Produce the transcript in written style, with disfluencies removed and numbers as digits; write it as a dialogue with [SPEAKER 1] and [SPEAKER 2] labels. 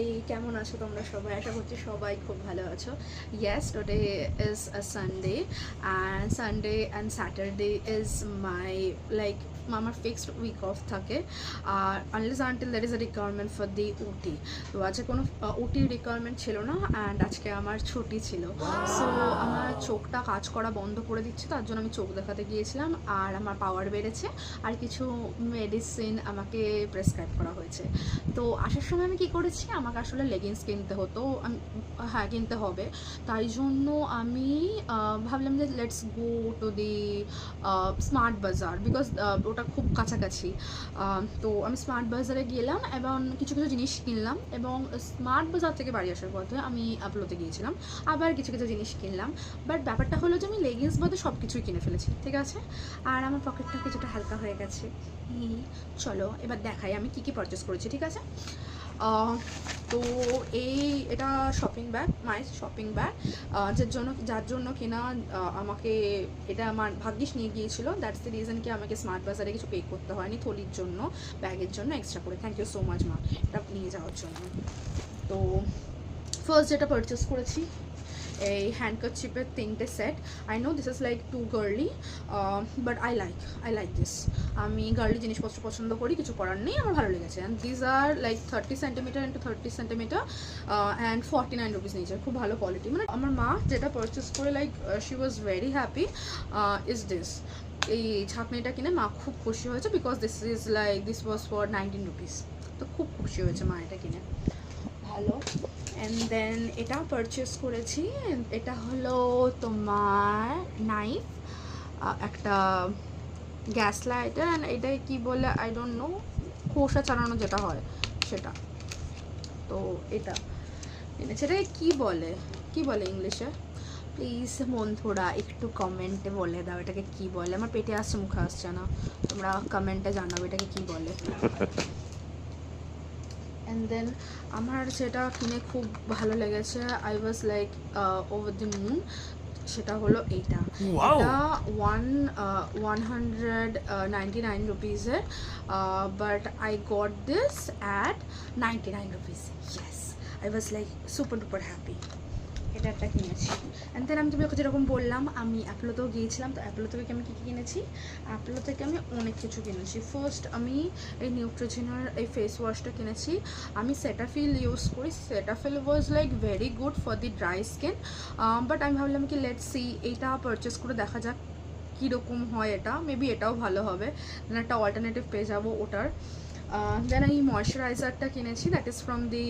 [SPEAKER 1] High, কেমন আছো তোমরা সবাই? আশা করছি সবাই খুব ভালো আছো। Yes, today is a Sunday and Saturday is my like আমার ফিক্সড উইক অফ থাকে। আর unless until that is a requirement for the উটি। তো আজকে কোনো উটির রিকোয়ারমেন্ট ছিল না অ্যান্ড আজকে আমার ছুটি ছিল। সো আমার চোখটা কাজ করা বন্ধ করে দিচ্ছে, তার জন্য আমি চোখ দেখাতে গিয়েছিলাম। আর আমার পাওয়ার বেড়েছে, আর কিছু মেডিসিন আমাকে প্রেসক্রাইব করা হয়েছে। তো আসার সময় আমি কী করেছি, আমাকে আসলে লেগিংস কিনতে হতো, হ্যাঁ কিনতে হবে। তাই জন্য আমি ভাবলাম যে let's go to the smart বাজার, বিকজ ওটা খুব কাছাকাছি। তো আমি স্মার্ট বাজারে গেলাম এবং কিছু কিছু জিনিস কিনলাম, এবং স্মার্ট বাজার থেকে বাড়ি আসার পথে আমি আপলোতে গিয়েছিলাম, আবার কিছু কিছু জিনিস কিনলাম। বাট ব্যাপারটা হলো যে আমি লেগিংস বাদে সব কিছুই কিনে ফেলেছি, ঠিক আছে। আর আমার পকেটটা কিছুটা হালকা হয়ে গেছে। চলো এবার দেখাই আমি কী কী পারচেস করেছি, ঠিক আছে। তো এটা শপিং ব্যাগ, মাই শপিং ব্যাগ, যার জন্য কিনা আমাকে এটা আমার ভাগ্যিস নিয়ে গিয়েছিল। দ্যাটস দ্য রিজন কি আমাকে স্মার্ট বাজারে কিছু পে করতে হয়নি থলির জন্য, ব্যাগের জন্য এক্সট্রা করে। থ্যাংক ইউ সো মাচ মা এটা নিয়ে যাওয়ার জন্য। তো ফার্স্ট যেটা পারচেস করেছি, এই হ্যান্ডকারচিপের 3টে set. I know this is like to গার্লি, but I like this. আমি গার্লি জিনিসপত্র পছন্দ করি, কিছু করার নেই, আমার ভালো লেগেছে। And this are like 30 centimetre into 30 centimetre and 49 rupees নিয়েছে, খুব ভালো কোয়ালিটি। মানে আমার মা যেটা পারচেস করে like she was very happy is this. এই ছাঁকনিটা কিনে মা খুব খুশি হয়েছে, because this was for 19 rupees. তো খুব খুশি হয়েছে মা এটা কিনে, ভালো। অ্যান্ড দেন এটা পারচেস করেছি, এটা হলো তোমার নাইফ, একটা গ্যাস লাইটার। অ্যান্ড এটাই কি বলে আই ডোন্ট নো, খোসা চালানো যেটা হয় সেটা। তো এটা এনেছে, এটাকে কী বলে ইংলিশে? প্লিজ বন্ধুরা একটু কমেন্টে বলে দাও এটাকে কী বলে। আমার পেটে আসছে, মুখে আসছে না, তোমরা কমেন্টে জানাবে এটাকে কী বলে। অ্যান্ড দেন আমার যেটা কিনে খুব ভালো লেগেছে, I was like over the moon, সেটা হলো এইটা। এটা 199 রুপিসের, but I got this at 99 rupees. Yes, I was like super duper happy. এটা একটা কিনেছি। অ্যান্ড দেন আমি তোমাকে যেরকম বললাম, আমি অ্যাপলোতেও গিয়েছিলাম। তো অ্যাপলো থেকে আমি কী কী কিনেছি, অ্যাপলো থেকে আমি অনেক কিছু কিনেছি। ফার্স্ট আমি এই নিউট্রিজিনার এই ফেস ওয়াশটা কিনেছি। আমি সেটাফিল ইউজ করি, Cetaphil was like very good for the dry skin. But আমি ভাবলাম কি লেটস সি, এইটা পারচেস করে দেখা যাক কীরকম হয়। এটা মেবি এটাও ভালো হবে, দেন একটা অল্টারনেটিভ পেয়ে যাবো ওটার। দেন এই ময়শ্চারাইজারটা কিনেছি, দ্যাট ইজ ফ্রম দি